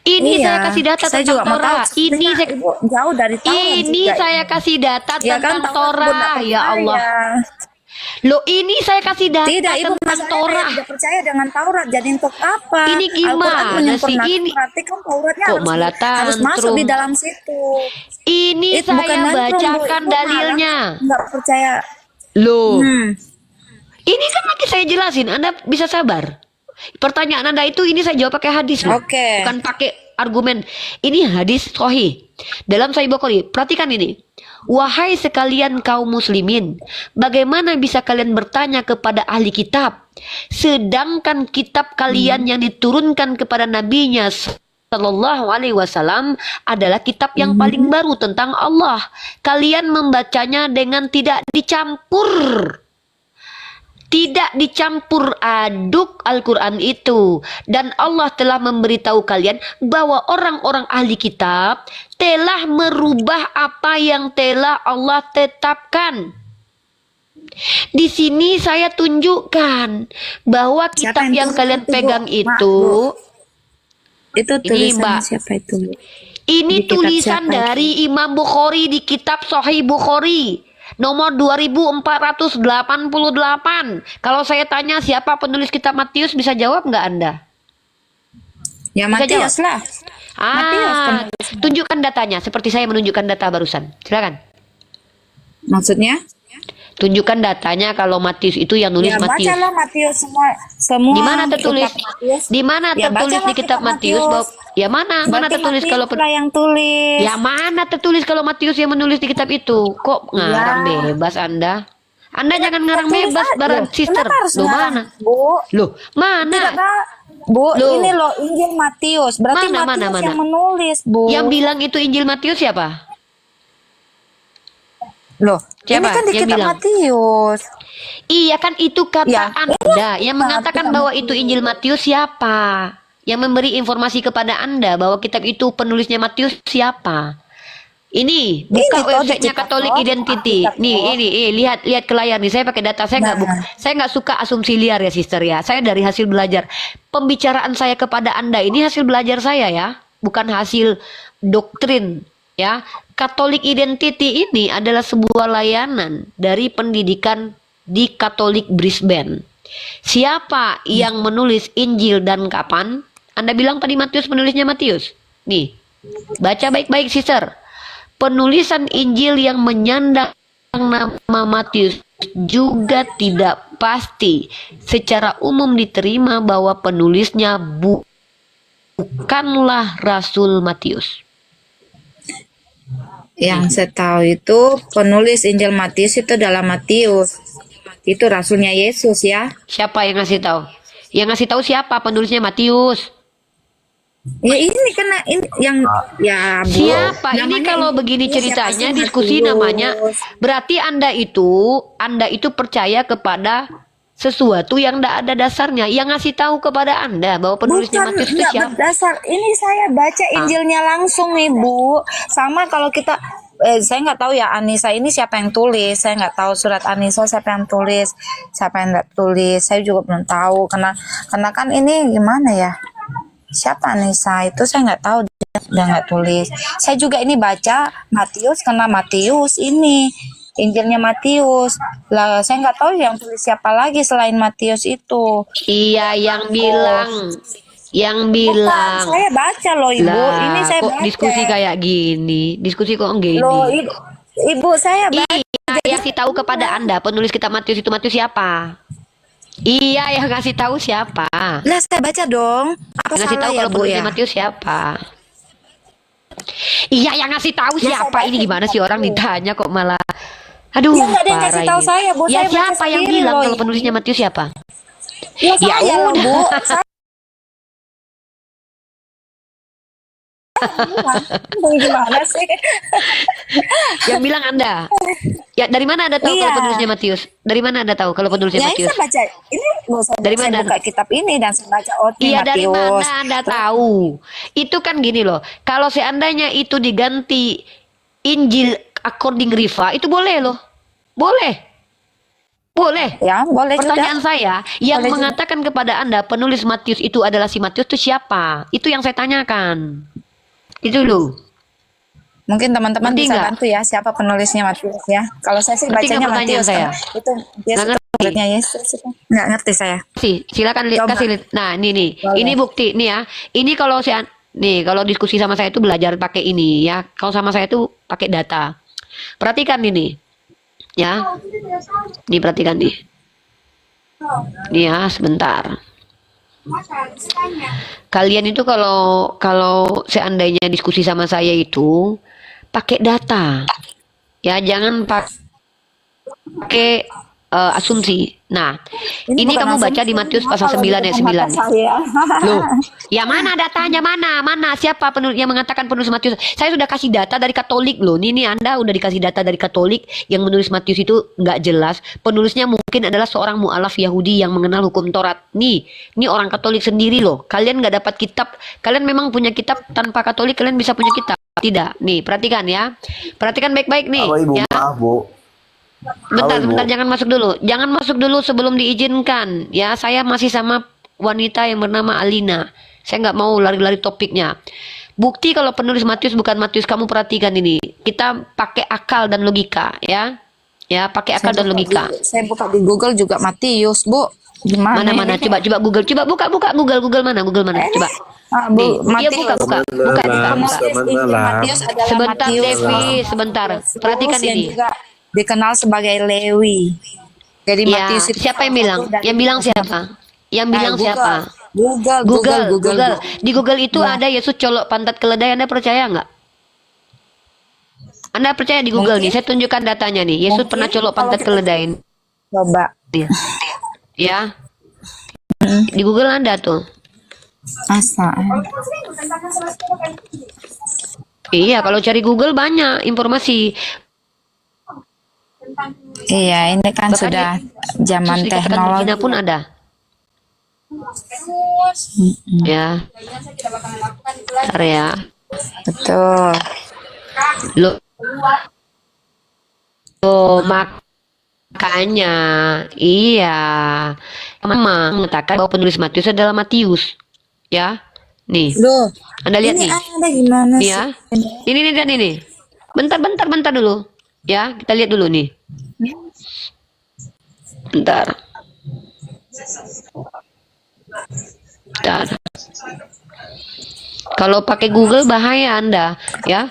Ini Iya, saya kasih data saya tentang juga mau tahu. Torah. Ini Sebenarnya saya Ibu jauh dari Taurat ini juga saya ini. kasih data Ya kan tentang Taurat Ibu nggak Torah. Ya Allah. percaya. Loh, ini saya kasih Tidak, data Ibu tentang masalahnya kayak Torah. tidak percaya dengan Taurat. Jadi untuk apa? Ini Al-Quran gimana sih menyempurnakan, ini? berarti kan Tauratnya Kok harus malah harus masuk di tantrum? dalam situ. Ini Itu bukan saya tantrum, Bu. bacakan Ibu malah dalilnya. nggak percaya. Loh, Hmm. ini kan lagi saya jelasin. Anda bisa sabar. Pertanyaan Anda itu ini saya jawab pakai hadis loh. Oke. Bukan pakai argumen. Ini hadis sahih. Dalam Sahih Bukhari. Perhatikan ini. Wahai sekalian kaum muslimin, bagaimana bisa kalian bertanya kepada ahli kitab, sedangkan kitab kalian yang diturunkan kepada nabinya Sallallahu Alaihi Wasallam adalah kitab yang paling baru tentang Allah. Kalian membacanya dengan tidak dicampur. Tidak dicampur aduk Al-Quran itu. Dan Allah telah memberitahu kalian bahwa orang-orang ahli kitab telah merubah apa yang telah Allah tetapkan. Di sini saya tunjukkan bahwa kitab yang kalian pegang itu, Itu tulisan Mbak. siapa itu, Bu? ini Di kitab tulisan siapa itu? dari Imam Bukhari di kitab Sahih Bukhari. Nomor 2488. Kalau saya tanya siapa penulis kitab Matius, bisa jawab nggak Anda? Ya Bisa Matius lah. Matius penulis. Tunjukkan datanya seperti saya menunjukkan data barusan. Silakan. Maksudnya? Tunjukkan datanya kalau Matius itu yang nulis Ya Matius. bacalah Matius semua. Di mana tertulis? kitab Matius. Di mana Ya, tertulis bacalah di kitab kitab Matius? Matius. Ya mana Berarti tertulis Matius kalau lah yang tulis. ya mana tertulis kalau Matius yang menulis di kitab itu? Kok ngarang bebas Anda? Anda jangan ngarang Tertulis bebas, aja. barang sister. Kenapa harus Loh ngarang, mana? Bu? Loh mana? Tidak, Kak. Bu, Loh. ini loh Injil Matius. Berarti Mana, Matius mana? yang menulis, Bu. Yang bilang itu Injil Matius siapa? Loh, Siapa ini kan di yang kitab bilang? Matius. Iya kan itu kata Ya, Anda yang mengatakan kitab bahwa itu Injil Matius siapa? Yang memberi informasi kepada Anda bahwa kitab itu penulisnya Matius siapa? Ini buka Ini toh websitenya di kitab Catholic toh, Identity. kitab Nih, toh. ini lihat ke layar nih. Saya pakai data. Nah. Saya nggak suka asumsi liar ya, sister ya. Saya dari hasil belajar. Pembicaraan saya kepada Anda ini hasil belajar saya ya, bukan hasil doktrin ya. Catholic Identity ini adalah sebuah layanan dari pendidikan di Catholic Brisbane. Siapa yang menulis Injil dan kapan? Anda bilang tadi Matius, penulisnya Matius. Nih, baca baik-baik sister. Penulisan Injil yang menyandang nama Matius juga tidak pasti. Secara umum diterima bahwa penulisnya bukanlah Rasul Matius. Yang saya tahu itu penulis Injil Matius itu adalah Matius. Itu rasulnya Yesus ya. Siapa yang ngasih tahu? Yang ngasih tahu siapa penulisnya Matius? Ya ini kan ini yang ya Bu. Siapa? Ini Namanya kalau ini begini siapa ceritanya sih diskusi Matius? namanya. Berarti Anda itu percaya kepada sesuatu yang tidak ada dasarnya. Yang ngasih tahu kepada Anda bahwa penulisnya Bukan, Matius itu nggak siapa? berdasar. Ini saya baca Injilnya langsung nih Bu. Sama kalau kita saya nggak tahu ya Anissa ini siapa yang tulis. Saya nggak tahu surat Anissa siapa yang tulis, siapa yang nggak tulis. Saya juga belum tahu karena kan ini gimana ya? Siapa Anissa itu saya nggak tahu, dia nggak tulis. Saya juga ini baca Matius karena Matius ini Injilnya Matius. Lah saya nggak tahu yang tulis siapa lagi selain Matius itu. Iya, yang bilang Bukan, saya baca loh Ibu. lah Ini saya kok baca. diskusi kayak gini, diskusi kok gini. Loh, Ibu saya baca. Iya, yang kasih tahu kepada Anda penulis kitab Matius itu Matius siapa? Iya, yang kasih tahu siapa? Lah saya baca dong. Apa Yang ngasih salah tahu ya kalau Bu penulisnya ya? Matius siapa? Iya, yang ngasih tahu Ya, siapa? saya Ini baca gimana sih orang Bu. ditanya kok malah aduh, Ya nggak ada yang kasih parah tahu ini. saya Bu. Ya Saya baca siapa yang sendiri bilang loh, kalau Ibu. penulisnya Matius siapa? Ya Ya saya loh udah. Bu. Saya bilang. Gimana sih? Yang bilang Anda. Ya dari mana Anda tahu Iya. kalau penulisnya Matius? Dari mana Anda tahu kalau penulisnya Ya Matius? saya baca ini saya Dari saya mana? buka kitab ini dan saya baca Iya, dari Matius. mana Anda tahu? Itu kan gini loh. Kalau seandainya itu diganti Injil according Riva, itu boleh loh. Boleh. Boleh. Ya, boleh juga. Pertanyaan saya, yang Boleh juga. mengatakan kepada Anda penulis Matius itu adalah si Matius itu siapa? Itu yang saya tanyakan. Itu loh. Mungkin teman-teman Ngerti bisa nggak? bantu ya siapa penulisnya Matius ya. Kalau saya sih Ngerti nggak bacanya pertanyaan Matius saya? itu Matius Nggak itu ngerti. muridnya Yesus itu. Nggak ngerti saya. Silakan Coba. kasih lihat. Nah, ini Boleh. bukti nih ya. Ini kalau saya nih kalau diskusi sama saya itu belajar pakai ini ya. Kalau sama saya itu pakai data. Perhatikan ini. Ya. Nih perhatikan nih. Nih ya, sebentar. Kalian itu kalau kalau seandainya diskusi sama saya itu pakai data. Ya, jangan pakai asumsi. Nah, ini bukan kamu baca asumsi, di Matius ini pasal kalau 9 di ayat depan mata 9. saya. Loh, ya mana datanya? Mana? Siapa penulis yang mengatakan penulis Matius? Saya sudah kasih data dari Katolik loh. Nih Anda udah dikasih data dari Katolik yang menulis Matius itu nggak jelas. Penulisnya mungkin adalah seorang mualaf Yahudi yang mengenal hukum Taurat. Nih orang Katolik sendiri loh. Kalian nggak dapat kitab. Kalian memang punya kitab tanpa Katolik kalian bisa punya kitab. Tidak. Nih, perhatikan ya. Perhatikan baik-baik nih. Halo Ibu, Ya. maaf Bu. Bentar, Halo, Ibu. jangan masuk dulu. Jangan masuk dulu sebelum diizinkan. Ya, saya masih sama wanita yang bernama Alina. Saya nggak mau lari-lari topiknya. Bukti kalau penulis Matius bukan Matius, kamu perhatikan ini. Kita pakai akal dan logika, ya. Ya, pakai akal dan logika. Saya buka di Google juga Matius, Bu. Gimana? Mana? Coba Google. Coba buka Google mana? Coba. Ah, Bu, Nih, iya Matius. buka. Penulis Injil Matius adalah Sebentar, Matius. Devi, sebentar. Perhatikan Yang ini. juga dikenal sebagai Lewi. Jadi Ya, Matius itu siapa yang bilang? Yang bilang siapa? Yang bilang Google. siapa? Google. Di Google itu Ya. ada Yesus colok pantat keledai. Anda percaya nggak? Anda percaya di Google Mungkin. nih? Saya tunjukkan datanya nih. Yesus Mungkin pernah colok kalau pantat kita keledai. Coba. Ya. Di Google ada tuh. Asa. Iya, kalau cari Google banyak informasi. Iya, ini kan Bahkan sudah zaman Yesus dikatakan teknologi. berzina pun ada. Ya. Bentar ya. Betul. Lo makanya iya memang mengatakan bahwa penulis Matius adalah Matius, ya. Nih, Loh, Anda lihat ini nih. ada gimana Nih sih? ya. Ini nih dan ini. Bentar dulu. Ya, kita lihat dulu nih. Bentar. Kalau pakai Google bahaya Anda, ya.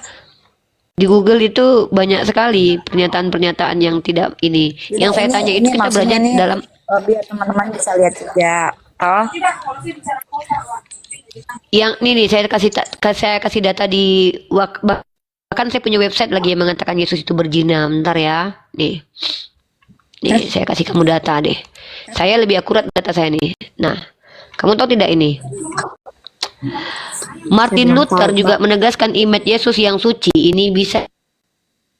Di Google itu banyak sekali pernyataan-pernyataan yang tidak ini. Yang saya tanya itu kita maksudnya belajar dalam biar teman-teman bisa lihat juga. Oh, yang ini nih saya kasih data di bahkan saya punya website lagi yang mengatakan Yesus itu berzina. Bentar ya. Nih, saya kasih kamu data deh. Saya lebih akurat data saya nih. Nah, kamu tahu tidak ini? Martin Luther juga menegaskan image Yesus yang suci ini bisa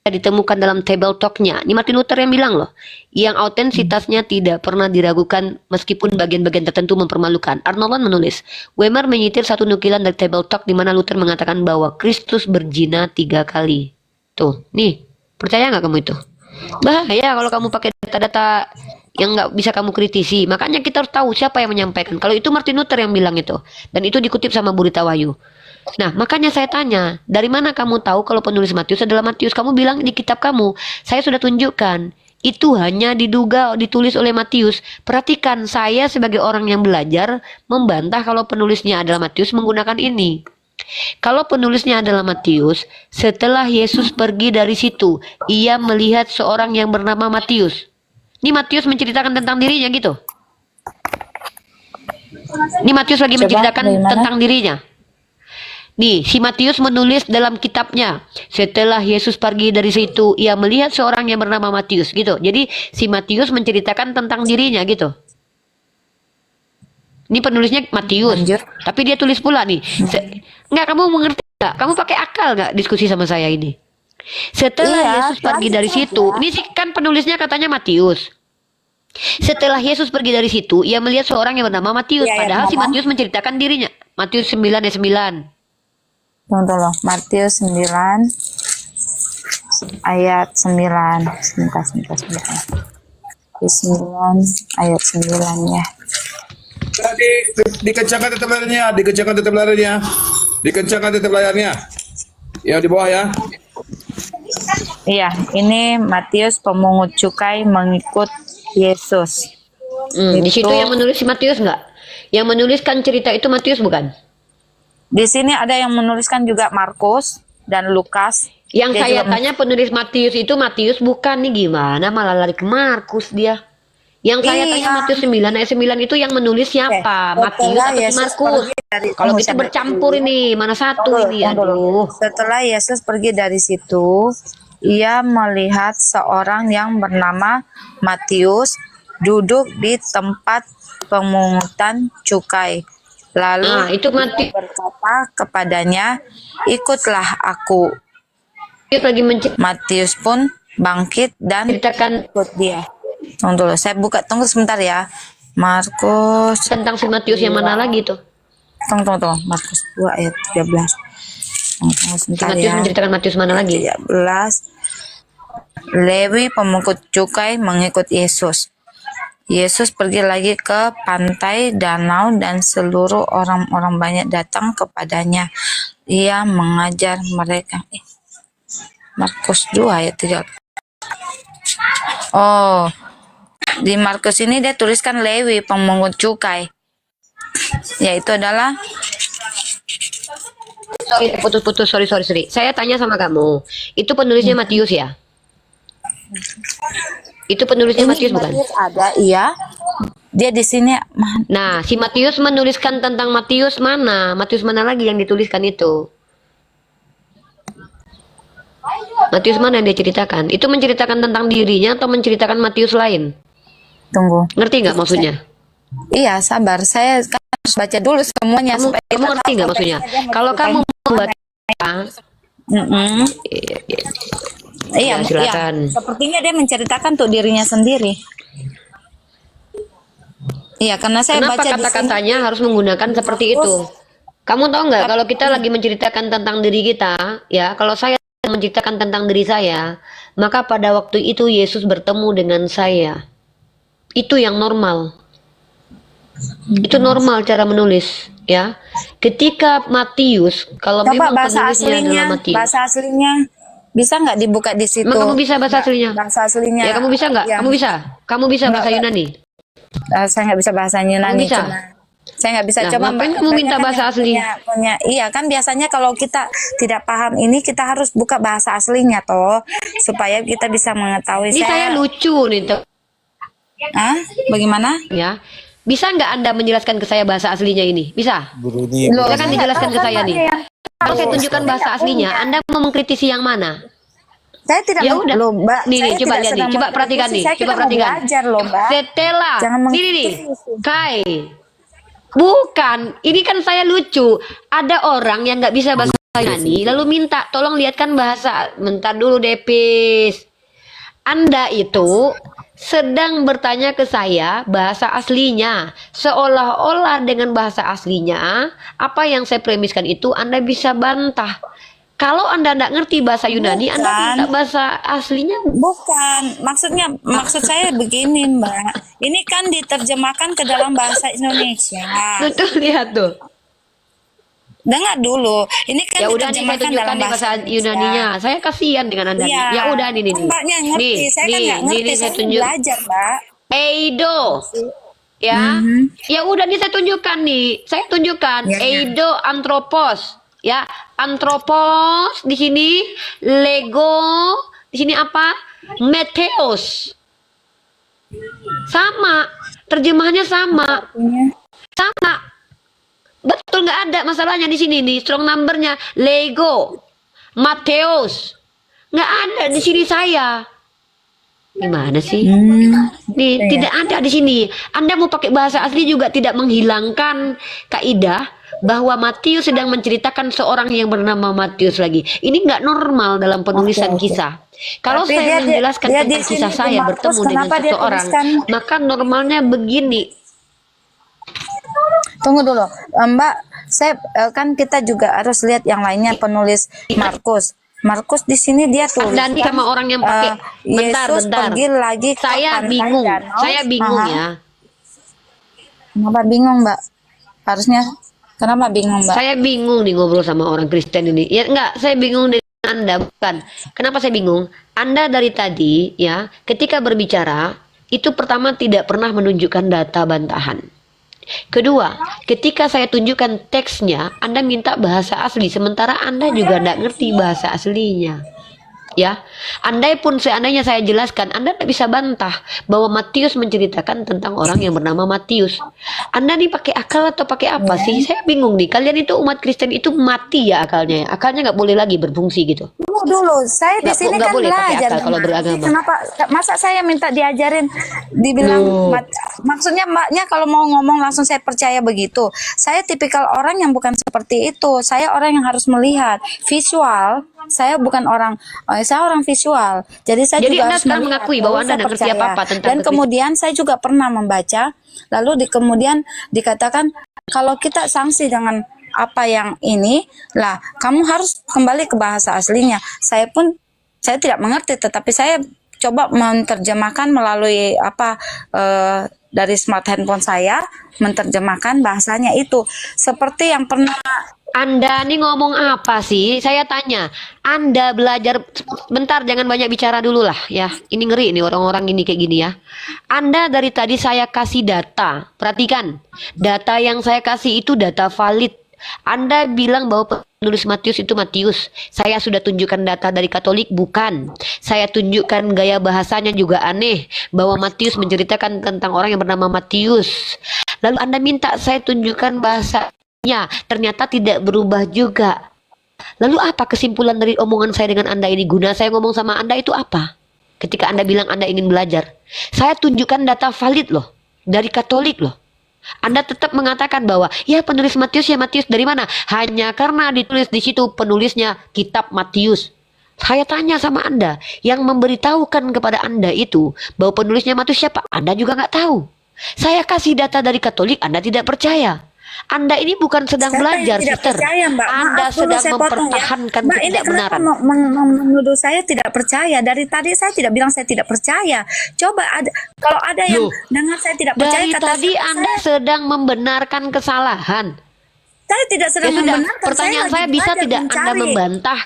ditemukan dalam table talk-nya. Ini Martin Luther yang bilang loh, yang autentisitasnya tidak pernah diragukan meskipun bagian-bagian tertentu mempermalukan. Arnold menulis, Wemer menyitir satu nukilan dari table talk di mana Luther mengatakan bahwa Kristus berzina 3 kali. Tuh, nih, percaya nggak kamu itu? Bahaya kalau kamu pakai data-data yang nggak bisa kamu kritisi. Makanya kita harus tahu siapa yang menyampaikan. Kalau itu Martin Luther yang bilang itu, dan itu dikutip sama Burita Wahyu. Nah, makanya saya tanya, dari mana kamu tahu kalau penulis Matius adalah Matius? Kamu bilang di kitab kamu, saya sudah tunjukkan. Itu hanya ditulis oleh Matius. Perhatikan, saya sebagai orang yang belajar membantah kalau penulisnya adalah Matius menggunakan ini. Kalau penulisnya adalah Matius, setelah Yesus pergi dari situ, ia melihat seorang yang bernama Matius. Ini Matius menceritakan tentang dirinya gitu. Ini Matius lagi menceritakan tentang dirinya. Nih, si Matius menulis dalam kitabnya, setelah Yesus pergi dari situ, ia melihat seorang yang bernama Matius gitu. Jadi si Matius menceritakan tentang dirinya gitu. Ini penulisnya Matius, tapi dia tulis pula nih. Enggak, kamu mengerti nggak? Kamu pakai akal nggak diskusi sama saya ini? Setelah Yesus pergi dari situ, ini sih kan penulisnya katanya Matius. Setelah Yesus pergi dari situ, ia melihat seorang yang bernama Matius. Padahal si Matius menceritakan dirinya. Matius 9 ayat 9. Tunggu. Matius 9 ayat 9. Sebentar. Matius 9 ayat 9 ya. Dikencangkan tetap layarnya, dikencangkan tetap layarnya, dikencangkan tetap layarnya. Yang di bawah ya. Iya, ini Matius pemungut cukai mengikut Yesus. Di situ Itu yang menulis si Matius nggak? Yang menuliskan cerita itu Matius bukan? di sini ada yang menuliskan juga Markus dan Lukas. Yang Dia saya juga tanya penulis Matius itu Matius bukan nih, gimana malah lari ke Markus dia. Yang saya Iya. tanya Matius 9 ayat 9 itu yang menulis siapa? Oke, Matius setelah atau si Yesus Markus? pergi dari- Kalau tunggu, gitu saya baca bercampur dulu. ini, mana satu Tunggu, ini? tunggu dulu. Aduh. Setelah Yesus pergi dari situ, ia melihat seorang yang bernama Matius duduk di tempat pemungutan cukai. Lalu Nah, itu ia Matius berkata kepadanya, "Ikutlah aku." lagi menceritakan Matius pun bangkit dan ikut dia. Tunggu dulu, saya buka. Tunggu sebentar ya. Markus. tentang si Matius yang mana lagi tuh? Tunggu. Markus 2 ayat 13. Tunggu Si sebentar Matius ya. menceritakan Matius mana lagi? 13. Lewi pemungut cukai mengikut Yesus. Yesus pergi lagi ke pantai danau dan seluruh orang-orang banyak datang kepadanya. Ia mengajar mereka. Markus 2 ayat 13. Oh, di Markus ini dia tuliskan Lewi pemungut cukai. Yaitu adalah Putus-putus, sorry. Saya tanya sama kamu, itu penulisnya Matius ya? Itu penulisnya Matius bukan? Matius ada, iya. Dia di sini Nah, si Matius menuliskan tentang Matius mana? Matius mana lagi yang dituliskan itu? Matius mana yang dia ceritakan? Itu menceritakan tentang dirinya atau menceritakan Matius lain? tunggu. Ngerti nggak maksudnya? Iya, sabar. Saya kan harus baca dulu semuanya. Kamu, supaya kamu kita ngerti tahu nggak maksudnya? konteksnya dia Kalau kamu menceritain membaca, Mm-mm. Iya, Ya, silakan. iya. Sepertinya dia menceritakan untuk dirinya sendiri. Iya, karena saya kenapa baca di sini. kata-katanya harus menggunakan seperti itu? Kamu tahu nggak kalau kita lagi menceritakan tentang diri kita, ya, kalau saya menceritakan tentang diri saya, maka pada waktu itu Yesus bertemu dengan saya. Itu yang normal. Itu normal cara menulis, ya. Ketika Matius, kalau Coba memang bahasa penulisnya adalah aslinya, Matius, bahasa aslinya bisa nggak dibuka di situ? emang kamu bisa bahasa aslinya? Bahasa aslinya. Ya, kamu bisa nggak? Yang- Kamu bisa? Kamu bisa bahasa Nggak, Yunani? Saya nggak bisa bahasa Yunani. bisa? Cuma saya nggak bisa. Nah, Coba ngapain Mbak, kamu Mbaknya minta kan bahasa yang asli? punya, iya kan biasanya kalau kita tidak paham ini kita harus buka bahasa aslinya toh supaya kita bisa mengetahui. Ini saya lucu nih, tuh. Ah, bagaimana? Ya. Bisa nggak Anda menjelaskan ke saya bahasa aslinya ini? Bisa? Guru ini Loh, Silakan saya dijelaskan nggak ke tahu, saya kan nih. Mbaknya yang Kalau saya tahu. tunjukkan Saya bahasa nggak aslinya, punya. Anda mau mengkritisi yang mana? Saya tidak Ya udah. loh, Mbak. Nih, Saya coba tidak lihat nih. sedang Coba perhatikan mengkritisi, nih. saya Coba kita mau perhatikan. belajar loh, Mbak. Setelah. Jangan Nih, nih. mengkritisi. Kai. Bukan. Ini kan saya lucu. Ada orang yang nggak bisa bahasa Yunani, lalu minta tolong lihatkan bahasa. Bentar dulu, Depis. Anda itu sedang bertanya ke saya bahasa aslinya. Seolah-olah dengan bahasa aslinya, apa yang saya premiskan itu Anda bisa bantah. Kalau Anda tidak ngerti bahasa Yunani, Anda Bukan. minta bahasa aslinya. Bukan, maksud saya begini, Mbak. Ini kan diterjemahkan ke dalam bahasa Indonesia. Tuh, lihat tuh. Dengar dulu, ini kan Ya udah nih saya diterjemahkan tunjukkan dalam nih bahasa bahasa Yunaninya. Saya kasihan dengan Anda. Iya. Ya udah nih. Kan Mbaknya ngerti, saya kan nggak ngerti. Nih, Saya saya tunjuk. belajar, Mbak. Eido. Ya. Ya udah nih saya tunjukkan nih. Saya tunjukkan Ya, ya. Eido antropos. Ya, antropos di sini Lego, di sini apa? Meteos. Sama. Terjemahannya sama. Artinya, Sama. Betul, nggak ada masalahnya di sini nih. Strong numbernya Lego, Mateus. Nggak ada di sini saya. Gimana sih? Nih, Iya. tidak ada di sini. Anda mau pakai bahasa asli juga tidak menghilangkan kaidah bahwa Matius sedang menceritakan seorang yang bernama Matius lagi. Ini nggak normal dalam penulisan Oke. kisah. Kalau Tapi saya dia- menjelaskan dia tentang di sini kisah di saya Markus, bertemu dengan kenapa dia seseorang, tuliskan- maka normalnya begini. Tunggu dulu, Mbak. Saya kan kita juga harus lihat yang lainnya penulis Markus. Markus di sini dia tulis Anda nih sama orang yang pakai Yesus bentar. pergi lagi ke Saya pantai bingung. danau. Saya bingung Aha. ya. Kenapa bingung, Mbak? Harusnya kenapa bingung, Mbak? Saya bingung nih ngobrol sama orang Kristen ini. Ya enggak, saya bingung dengan Anda bukan. Kenapa saya bingung? Anda dari tadi ya, ketika berbicara itu pertama tidak pernah menunjukkan data bantahan. Kedua, ketika saya tunjukkan teksnya, Anda minta bahasa asli, sementara Anda juga tidak ngerti bahasa aslinya. Ya, andai pun seandainya saya jelaskan, Anda tidak bisa bantah bahwa Matius menceritakan tentang orang yang bernama Matius. Anda nih pakai akal atau pakai apa sih? Saya bingung nih. Kalian itu umat Kristen itu mati ya akalnya. Akalnya nggak boleh lagi berfungsi gitu. Tunggu dulu, saya di sini Nggak kan boleh pakai belajar akal kalau gimana sih? beragama. Kenapa masa saya minta diajarin dibilang maksudnya mbaknya kalau mau ngomong langsung saya percaya begitu. Saya tipikal orang yang bukan seperti itu. Saya orang yang harus melihat visual. Saya bukan orang, saya orang visual. Jadi saya Jadi juga Anda harus sekarang melihat, mengakui baru bahwa Anda saya tidak ngerti percaya. apa-apa tentang Dan Kristen. kemudian saya juga pernah membaca, lalu kemudian dikatakan kalau kita sanksi dengan apa yang ini, lah kamu harus kembali ke bahasa aslinya. Saya tidak mengerti, tetapi saya coba menerjemahkan melalui dari smart handphone saya, menerjemahkan bahasanya itu seperti yang pernah. Anda nih ngomong apa sih? Saya tanya. Anda belajar bentar, jangan banyak bicara dulu lah ya. Ini ngeri nih orang-orang ini kayak gini ya. Anda dari tadi saya kasih data. Perhatikan. Data yang saya kasih itu data valid. Anda bilang bahwa penulis Matius itu Matius. Saya sudah tunjukkan data dari Katolik, bukan. Saya tunjukkan gaya bahasanya juga aneh. Bahwa Matius menceritakan tentang orang yang bernama Matius. Lalu Anda minta saya tunjukkan bahasa. Ya, ternyata tidak berubah juga. Lalu apa kesimpulan dari omongan saya dengan Anda ini? Guna saya ngomong sama Anda itu apa? Ketika Anda bilang Anda ingin belajar. Saya tunjukkan data valid loh. Dari Katolik loh. Anda tetap mengatakan bahwa ya penulis Matius ya Matius dari mana? Hanya karena ditulis di situ penulisnya kitab Matius. Saya tanya sama Anda. Yang memberitahukan kepada Anda itu bahwa penulisnya Matius siapa? Anda juga nggak tahu. Saya kasih data dari Katolik, Anda tidak percaya. Anda ini bukan sedang Siapa belajar, yang tidak sister. percaya, Mbak? Anda Maaf dulu, sedang saya potong ya. mempertahankan Mbak, ini kenapa ketidakbenaran. menuduh saya tidak percaya? Dari tadi saya tidak bilang saya tidak percaya. Coba kalau ada yang Loh, dengar saya tidak percaya, Dari kata tadi Anda sedang membenarkan kesalahan. saya tidak Ya sedang sudah, membenarkan. pertanyaan saya lagi bisa belajar tidak Anda mencari. membantah?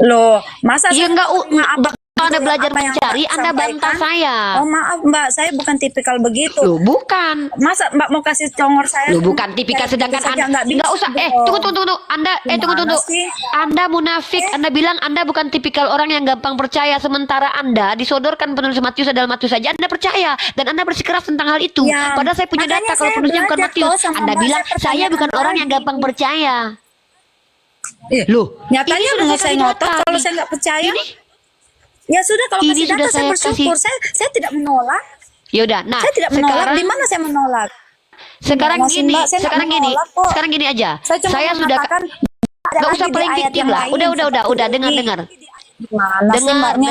Loh, masa Ya saya enggak, maaf, kalau Anda belajar apa yang mencari, Mbak Anda bantah sampaikan? saya. Oh maaf Mbak, saya bukan tipikal begitu. Loh, bukan. Masa Mbak mau kasih congor saya? Loh, bukan tipikal, sedangkan saja Anda nggak usah. bisa dong. Tunggu. Anda Gimana tunggu. sih? Anda munafik. Anda bilang Anda bukan tipikal orang yang gampang percaya, sementara Anda disodorkan penulis Matius adalah Matius saja Anda percaya dan Anda bersikeras tentang hal itu. Ya, Padahal saya punya makanya data kalau saya penulisnya bukan belajar Matius. toh sama Anda Mbak, bilang saya saya bukan pertanyakan orang yang lagi. gampang percaya. Loh, Ini nyatanya sudah mau saya saya kasih ngotot data kalau nih. saya nggak percaya. Ini Ya sudah, kalau Ini kasih sudah data saya saya bersyukur. kasih. Saya tidak menolak. yaudah. Nah, Saya tidak menolak. sekarang Di mana saya menolak? sekarang Gimana sih, gini, Mbak? Saya nggak sekarang gini, menolak kok. sekarang gini aja. Saya cuma Saya sudah mengatakan ada nggak lagi usah di playing ayat victim yang lah. lain Udah, seperti ini. dengar. Gimana sih mbaknya?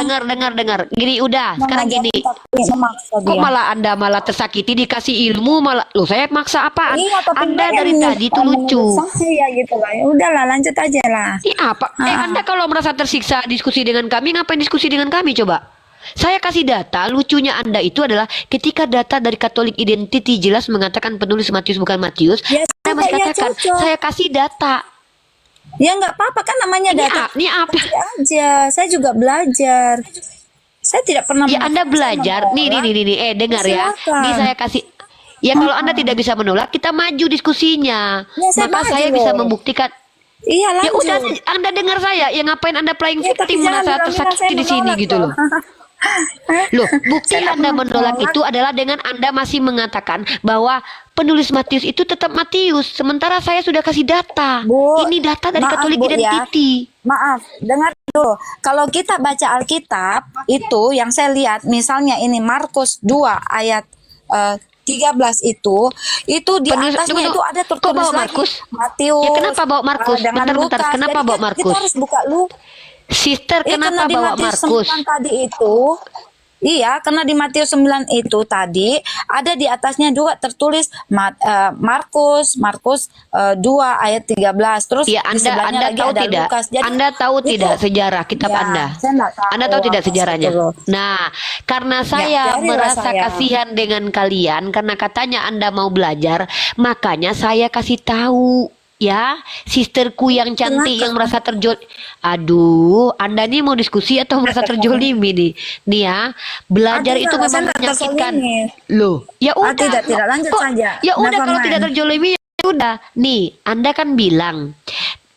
Dengar. Gini udah, sekarang gini. Memaksa Kok dia. malah Anda malah tersakiti dikasih ilmu malah. Loh, saya maksa apaan? Iya, tapi Anda mbak yang dari tadi tuh lucu. saya gitu lah. Ya udahlah, lanjut aja lah. Ini apa? Anda kalau merasa tersiksa diskusi dengan kami, ngapain diskusi dengan kami coba? Saya kasih data, lucunya Anda itu adalah ketika data dari Catholic Identity jelas mengatakan penulis Matius bukan Matius, Ya, Anda masih ya, katakan, cocok. saya kasih data. Ya nggak apa-apa kan, namanya Ini data. ini apa? Kasih aja. Saya juga belajar. Saya tidak pernah. Ya Anda belajar. Nih, dengar ya. Silakan. Nih saya kasih. Ya kalau Anda tidak bisa menolak, kita maju diskusinya. Ya, saya Maka maju saya bisa loh. membuktikan. Iya, Ya lanjut. udah, Anda dengar saya. Ya ngapain Anda playing Ya, tapi victim jangan merasa bilang-bilang saya tersakiti di sini menolak gitu loh. Loh, bukti Saya Anda nggak menolak menolak. itu adalah dengan Anda masih mengatakan bahwa penulis Matius itu tetap Matius, sementara saya sudah kasih data. Bu, Ini data dari maaf, Catholic Bu, ya. Identity. Maaf, dengar dulu. Kalau kita baca Alkitab, itu yang saya lihat, misalnya ini Markus 2 ayat 13 itu di Penulis- atasnya tunggu. itu ada Kok tertulis bawa lagi Markus? Matius. Ya, kenapa bawa Markus? dengan Bentar. Lukas. Kenapa Jadi bawa kita Markus? harus buka lu. Sister, Karena kenapa di bawa Matius Markus? 9 tadi itu Iya, karena di Matius 9 itu tadi ada di atasnya juga tertulis Markus 2 ayat 13. Terus Ya, di Anda sebelahnya lagi tahu ada tidak? Lukas. Jadi Anda tahu itu tidak sejarah kitab ya, Anda? saya nggak tahu. Anda tahu tidak sejarahnya? Astagfirullah. Nah, karena Ya, saya biarinlah merasa saya. kasihan dengan kalian karena katanya Anda mau belajar, makanya saya kasih tahu. Ya, sisterku yang cantik yang merasa terjol. Aduh, Anda nih mau diskusi atau merasa terjolimi nih? Nih ya, belajar Ah, itu tidak, saya memang nggak menyakitkan. terzolimi. Loh, ya Ah, udah. tidak, lanjut Kok, saja. ya udah Never kalau tidak mind. terjolimi ya udah. Nih, Anda kan bilang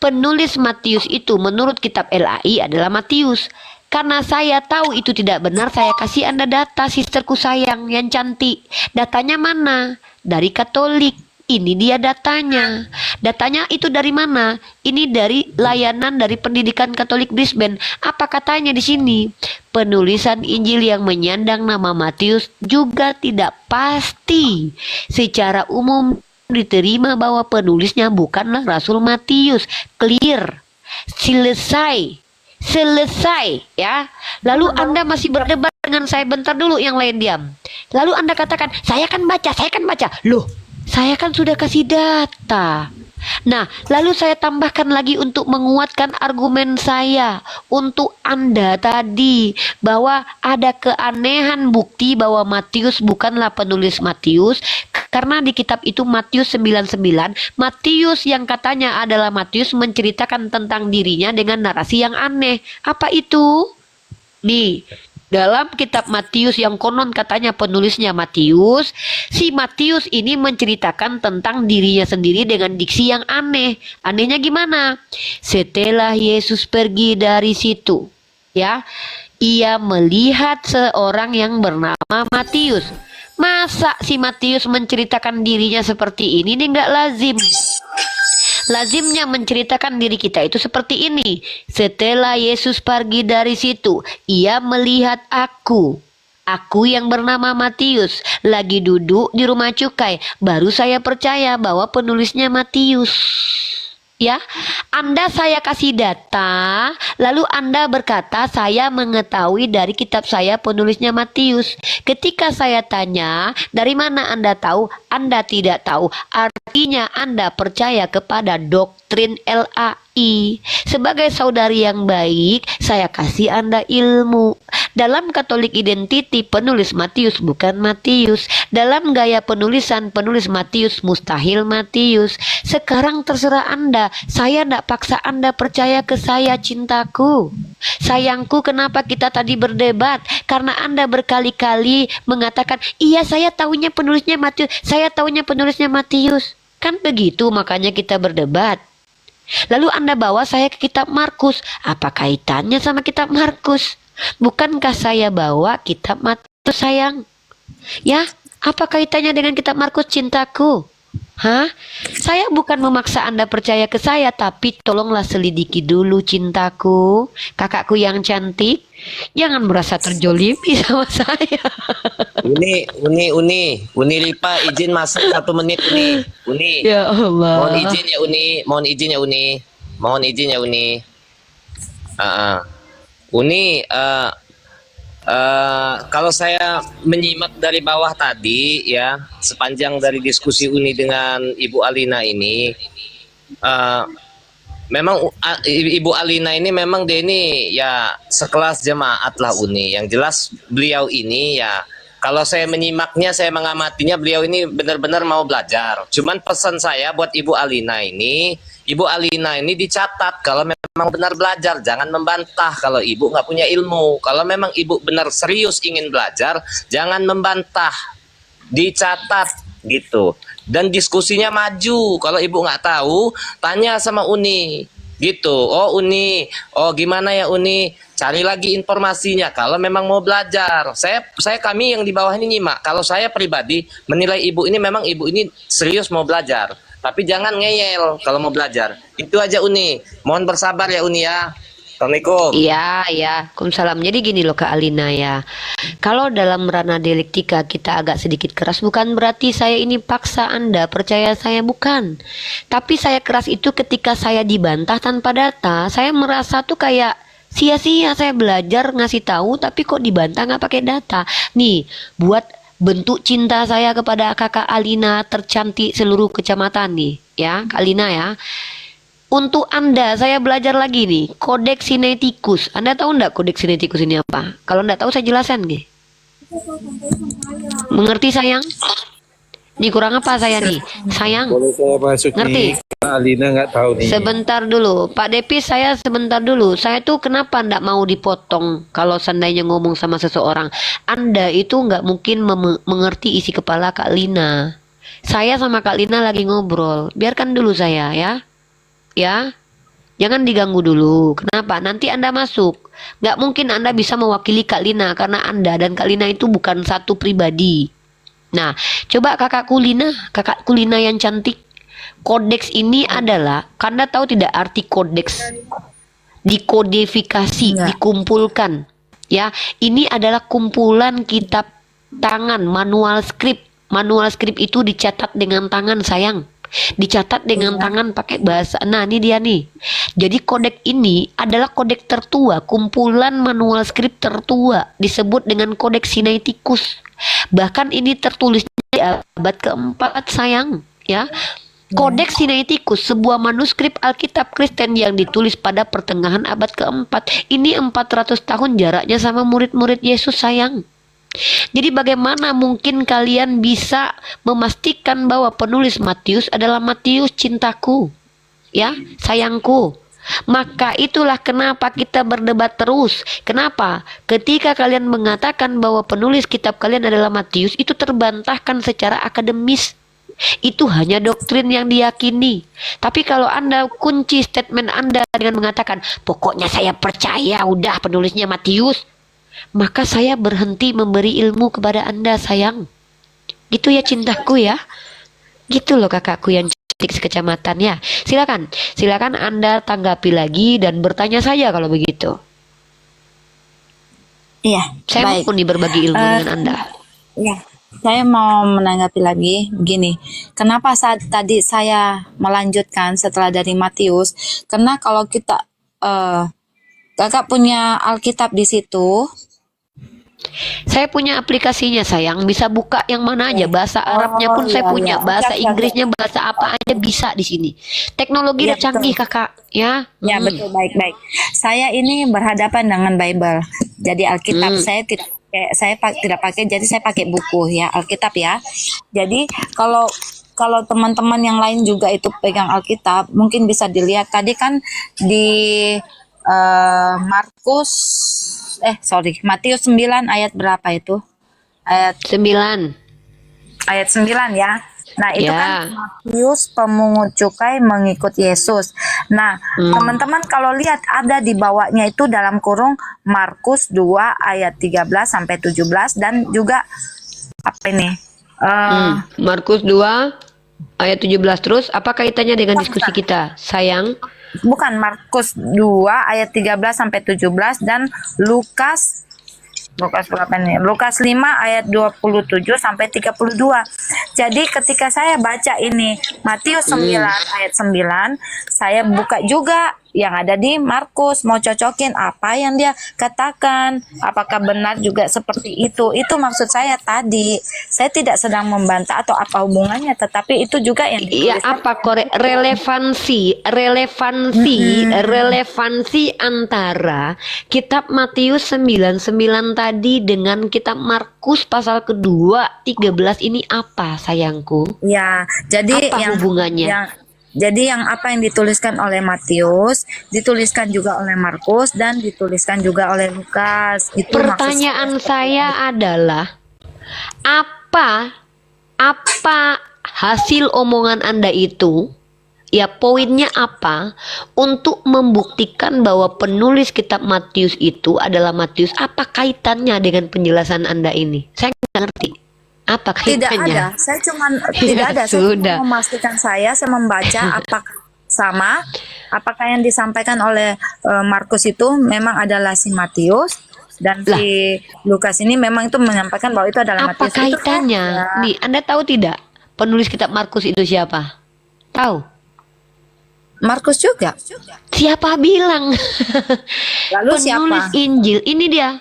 penulis Matius itu menurut kitab LAI adalah Matius. Karena saya tahu itu tidak benar, saya kasih Anda data, sisterku sayang yang cantik. Datanya mana? Dari Katolik. Ini dia datanya. Datanya itu dari mana? Ini dari layanan dari Pendidikan Katolik Brisbane. Apa katanya di sini? Penulisan Injil yang menyandang nama Matius juga tidak pasti. Secara umum diterima bahwa penulisnya bukanlah Rasul Matius. Clear. Selesai ya. Lalu Anda masih berdebat dengan saya, bentar dulu, yang lain diam. Lalu Anda katakan, saya kan baca. Loh, saya kan sudah kasih data. Nah, lalu saya tambahkan lagi untuk menguatkan argumen saya untuk Anda tadi bahwa ada keanehan bukti bahwa Matius bukanlah penulis Matius, karena di kitab itu Matius 99, Matius yang katanya adalah Matius menceritakan tentang dirinya dengan narasi yang aneh. Apa itu? Nih, dalam kitab Matius yang konon katanya penulisnya Matius, si Matius ini menceritakan tentang dirinya sendiri dengan diksi yang aneh. Anehnya gimana? Setelah Yesus pergi dari situ, ya, ia melihat seorang yang bernama Matius. Masa si Matius menceritakan dirinya seperti ini? Ini nggak lazim. Lazimnya menceritakan diri kita itu seperti ini. Setelah Yesus pergi dari situ, ia melihat aku yang bernama Matius lagi duduk di rumah cukai. Baru saya percaya bahwa penulisnya Matius. Ya, Anda saya kasih data, lalu Anda berkata saya mengetahui dari kitab saya penulisnya Matius. Ketika saya tanya, dari mana Anda tahu? Anda tidak tahu. Artinya Anda percaya kepada doktrin LAI. Sebagai saudari yang baik, saya kasih Anda ilmu. Dalam Katolik Identity, penulis Matius bukan Matius. Dalam gaya penulisan, penulis Matius mustahil Matius. Sekarang terserah Anda. Saya tidak paksa Anda percaya ke saya, cintaku. Sayangku, kenapa kita tadi berdebat? Karena Anda berkali-kali mengatakan, iya saya tahunya penulisnya Matius, saya tahunya penulisnya Matius. Kan begitu, makanya kita berdebat. Lalu Anda bawa saya ke kitab Markus. Apa kaitannya sama kitab Markus? Bukankah saya bawa kitab Matius, sayang? Ya, apa kaitannya dengan kitab Markus, cintaku? Hah? Saya bukan memaksa Anda percaya ke saya, tapi tolonglah selidiki dulu, cintaku. Kakakku yang cantik, jangan merasa terjolimi sama saya. Uni Ripa, izin masuk 1 menit Uni. Ya Allah. Mohon izin ya Uni. Uni, kalau saya menyimak dari bawah tadi ya, sepanjang dari diskusi Uni dengan Ibu Alina ini, memang Ibu Alina ini memang dia ini ya sekelas jemaat lah Uni. Yang jelas beliau ini ya, kalau saya menyimaknya, saya mengamatinya, beliau ini benar-benar mau belajar. Cuman pesan saya buat Ibu Alina ini dicatat kalau memang benar belajar, jangan membantah kalau Ibu nggak punya ilmu. Kalau memang Ibu benar serius ingin belajar, jangan membantah, dicatat gitu. Dan diskusinya maju. Kalau Ibu nggak tahu, tanya sama Uni gitu. Oh Uni, oh gimana ya Uni? Cari lagi informasinya kalau memang mau belajar. Kami yang di bawah ini nyimak. Kalau saya pribadi menilai Ibu ini memang Ibu ini serius mau belajar. Tapi jangan ngeyel kalau mau belajar. Itu aja Uni. Mohon bersabar ya Uni ya. Assalamualaikum. Iya, Waalaikumsalam. Jadi gini loh Kak Alina ya. Kalau dalam ranah dialektika kita agak sedikit keras, bukan berarti saya ini paksa Anda percaya saya, bukan. Tapi saya keras itu ketika saya dibantah tanpa data. Saya merasa tuh kayak Sia-sia saya belajar ngasih tahu tapi kok dibantah nggak pakai data. Nih, buat bentuk cinta saya kepada kakak Alina tercantik seluruh kecamatan nih, ya, Kak Alina ya. Untuk Anda, saya belajar lagi nih, kodeks sinaiticus. Anda tahu nggak kodeks sinaiticus ini apa? Kalau nggak tahu saya jelasin nih. Mengerti sayang? Ini kurang apa saya nih? Sayang, Boleh saya masuk ngerti? nih? Alina nggak tahu nih. Sebentar dulu, Pak Depis, saya sebentar dulu. Saya tuh kenapa ndak mau dipotong kalau seandainya ngomong sama seseorang? Anda itu nggak mungkin mengerti isi kepala Kak Lina. Saya sama Kak Lina lagi ngobrol. Biarkan dulu saya ya. Ya, jangan diganggu dulu. Kenapa? Nanti Anda masuk. Nggak mungkin Anda bisa mewakili Kak Lina karena Anda dan Kak Lina itu bukan satu pribadi. Nah, coba kakakku Lina yang cantik. Kodeks ini adalah, Anda tahu tidak arti kodeks? Dikodifikasi, Enggak. dikumpulkan. Ya, ini adalah kumpulan kitab tangan, manual script. Manual script itu dicatat dengan tangan, sayang. Dicatat dengan tangan pakai bahasa. Nah, ini dia nih. Jadi kodek ini adalah kodek tertua, kumpulan manual script tertua, disebut dengan kodeks Sinaiticus. Bahkan ini tertulis di abad keempat, sayang, ya. Kodeks Sinaiticus, sebuah manuskrip Alkitab Kristen yang ditulis pada pertengahan abad keempat. Ini 400 tahun jaraknya sama murid-murid Yesus, sayang. Jadi bagaimana mungkin kalian bisa memastikan bahwa penulis Matius adalah Matius cintaku, ya, sayangku? Maka itulah kenapa kita berdebat terus. Kenapa? Ketika kalian mengatakan bahwa penulis kitab kalian adalah Matius, itu terbantahkan secara akademis. Itu hanya doktrin yang diyakini. Tapi kalau Anda kunci statement Anda dengan mengatakan, pokoknya saya percaya udah penulisnya Matius, maka saya berhenti memberi ilmu kepada Anda, sayang. Gitu ya cintaku ya. Gitu loh kakakku yang cantik sekecamatan ya. Silakan Anda tanggapi lagi dan bertanya saja kalau begitu. Iya, Saya baik. mau nih berbagi ilmu dengan Anda. Ya, saya mau menanggapi lagi begini. Kenapa saat tadi saya melanjutkan setelah dari Matius? Karena kalau kita kakak punya Alkitab di situ. Saya punya aplikasinya, sayang. Bisa buka yang mana aja. Bahasa Arabnya pun saya iya, punya. iya. Bahasa Oke, oke, Inggrisnya, bahasa apa aja bisa di sini. Teknologi Iya, udah canggih, betul. kakak. Ya. Ya, betul, baik-baik. Saya ini berhadapan dengan Bible. Jadi Alkitab saya tidak pakai, jadi saya pakai buku ya, Alkitab ya. Jadi kalau kalau teman-teman yang lain juga itu pegang Alkitab, mungkin bisa dilihat tadi kan di Matius 9 ayat berapa itu? Ayat 9. ayat 9 ya. Nah, itu Ya. kan Matius pemungut cukai mengikut Yesus. Nah, teman-teman kalau lihat ada di bawahnya itu dalam kurung Markus 2 ayat 13 sampai 17 dan juga apa ini? Markus 2 ayat 17 terus. Apa kaitannya dengan diskusi kita, sayang? Bukan, Markus 2 ayat 13 sampai 17 dan Lukas berapa nih? Lukas 5 ayat 27 sampai 32. Jadi ketika saya baca ini Matius 9 ayat 9, saya buka juga yang ada di Markus, mau cocokin apa yang dia katakan, apakah benar juga seperti itu. Itu maksud saya tadi. Saya tidak sedang membantah atau apa hubungannya, tetapi itu juga yang Iya, apa korek relevansi antara kitab Matius 9:9 tadi dengan kitab Markus pasal kedua 13 ini apa, sayangku? Ya, jadi Apa hubungannya? Jadi yang apa yang dituliskan oleh Matius, dituliskan juga oleh Markus dan dituliskan juga oleh Lukas. Itu Pertanyaan saya adalah apa hasil omongan Anda itu? Ya, poinnya apa untuk membuktikan bahwa penulis kitab Matius itu adalah Matius? Apa kaitannya dengan penjelasan Anda ini? Saya nggak ngerti. Apa Tidak kaitannya? ada, saya tidak ada. Saya Sudah. cuma memastikan saya membaca apakah sama, apakah yang disampaikan oleh Markus itu memang adalah si Matius dan si Lukas ini memang itu menyampaikan bahwa itu adalah Apa Matius. Itu kaitannya? saja. Nih, Anda tahu tidak penulis kitab Markus itu siapa? Tahu? Markus juga. Siapa bilang? Lalu Penulis siapa? Injil, ini dia.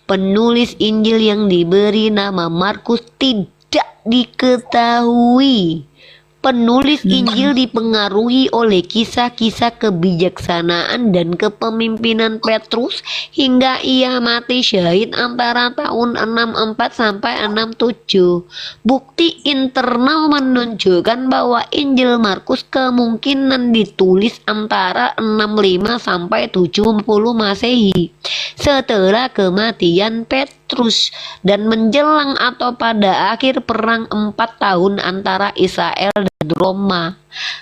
Penulis Injil yang diberi nama Markus tidak diketahui. Penulis Injil dipengaruhi oleh kisah-kisah kebijaksanaan dan kepemimpinan Petrus hingga ia mati syahid antara tahun 64 sampai 67. Bukti internal menunjukkan bahwa Injil Markus kemungkinan ditulis antara 65 sampai 70 Masehi setelah kematian Petrus dan menjelang atau pada akhir perang 4 tahun antara Israel dan Roma.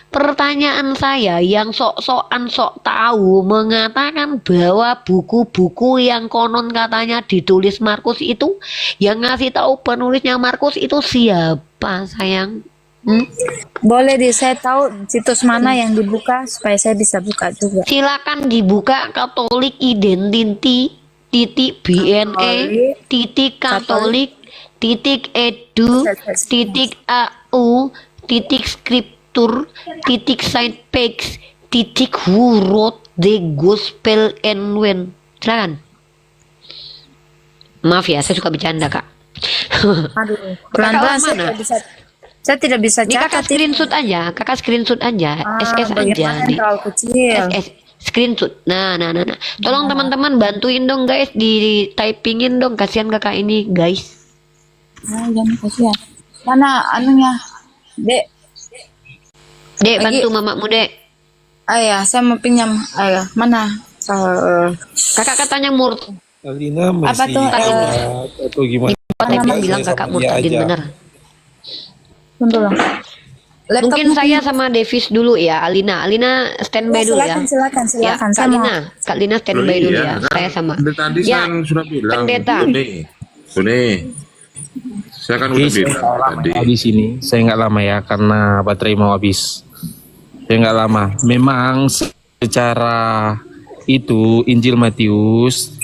Pertanyaan saya yang sok-sokan sok tahu mengatakan bahwa buku-buku yang konon katanya ditulis Markus itu, yang ngasih tahu penulisnya Markus itu siapa, sayang? Boleh saya tahu situs mana yang dibuka supaya saya bisa buka juga. Silakan dibuka Katolik Identity .bne .katolik .edu .au .scripture .side page .who wrote the gospel and when. Silakan. Maaf ya, saya suka bercanda, Kak. Aduh, pelan-pelan Kakak mana? saya tidak bisa Ini kakak catat. screenshot aja, SS aja Bagaimana nih. terlalu kecil. SS screenshot. Nah. Tolong teman-teman bantuin dong guys, di typingin dong, kasihan kakak ini guys. Jangan kasihan. Mana anunya? Dek. Dek, Lagi. bantu mamamu, Dek. Ayah, saya mau pinjam. Ayah, mana? Kakak katanya Alina Apa masih tuh, atau gimana? Tadi bilang Saya kakak sama dia murtadin aja. bener. Tunggu lah. Mungkin saya sama Davis dulu ya, Alina standby dulu ya. Silakan. Ya, Saya mau. Kak Lina standby dulu ya. Saya sama. Tadi Ya, saya sudah bilang. pendeta. Bune. Saya kan Oke, udah saya bilang nggak lama tadi. ya di sini. Saya nggak lama ya karena baterai mau habis. Saya nggak lama. Memang secara itu Injil Matius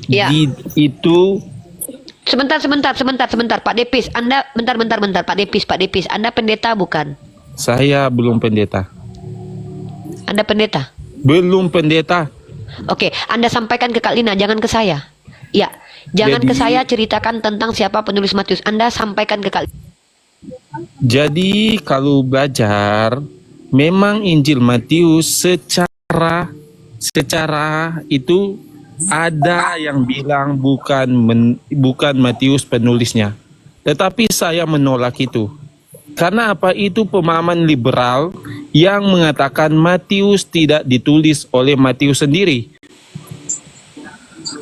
Ya. itu Sebentar Pak Depis. Anda bentar Pak Depis. Anda pendeta bukan? saya belum pendeta. Anda pendeta? Belum pendeta. Oke, Anda sampaikan ke Kak Lina, jangan ke saya. Ya, jangan Jadi- ke saya ceritakan tentang siapa penulis Matius. Anda sampaikan ke Kak Lina. Jadi kalau belajar memang Injil Matius secara itu ada yang bilang bukan Matius penulisnya. Tetapi saya menolak itu. Karena apa? Itu pemahaman liberal yang mengatakan Matius tidak ditulis oleh Matius sendiri.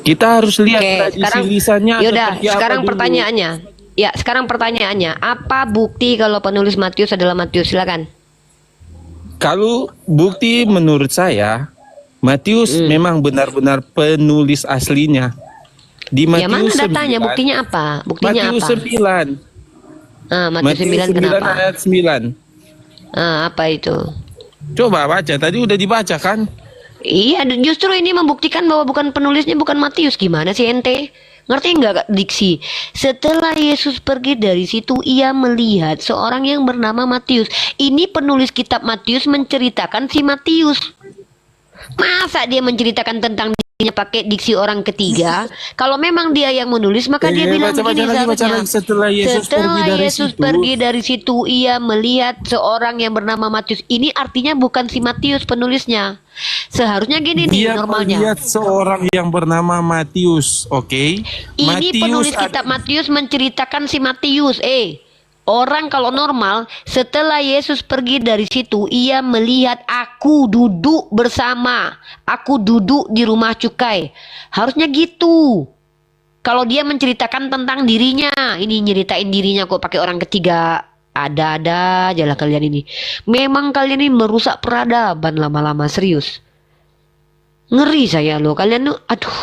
Kita harus lihat Oke, tradisi sekarang lisannya yaudah, seperti apa sekarang dulu. pertanyaannya. Ya, sekarang pertanyaannya, apa bukti kalau penulis Matius adalah Matius? Silakan. Kalau bukti menurut saya, Matius memang benar-benar penulis aslinya. Di Ya mana Matius datanya? 9, Buktinya apa? Buktinya Matius apa? 9. Matius 9 kenapa? ayat 9. Apa itu? Coba baca, tadi udah dibaca kan? Iya, justru ini membuktikan bahwa bukan penulisnya bukan Matius. Gimana sih ente? Ngerti nggak Kak, diksi? Setelah Yesus pergi dari situ, ia melihat seorang yang bernama Matius. Ini penulis kitab Matius menceritakan si Matius. Masa dia menceritakan tentang dirinya pakai diksi orang ketiga? Kalau memang dia yang menulis, maka dia bilang baca begini lagi, seharusnya. setelah Yesus Pergi dari situ, ia melihat seorang yang bernama Matius. Ini artinya bukan si Matius penulisnya. Seharusnya gini nih Dia normalnya. melihat seorang yang bernama Matius, oke? Ini penulis kitab Matius menceritakan si Matius. Orang kalau normal, setelah Yesus pergi dari situ, ia melihat aku duduk bersama. Aku duduk di rumah cukai. Harusnya gitu. Kalau dia menceritakan tentang dirinya, ini nyeritain dirinya kok pakai orang ketiga. Ada-ada aja lah kalian ini. Memang kalian ini merusak peradaban lama-lama, serius. Ngeri saya loh, kalian tuh, aduh.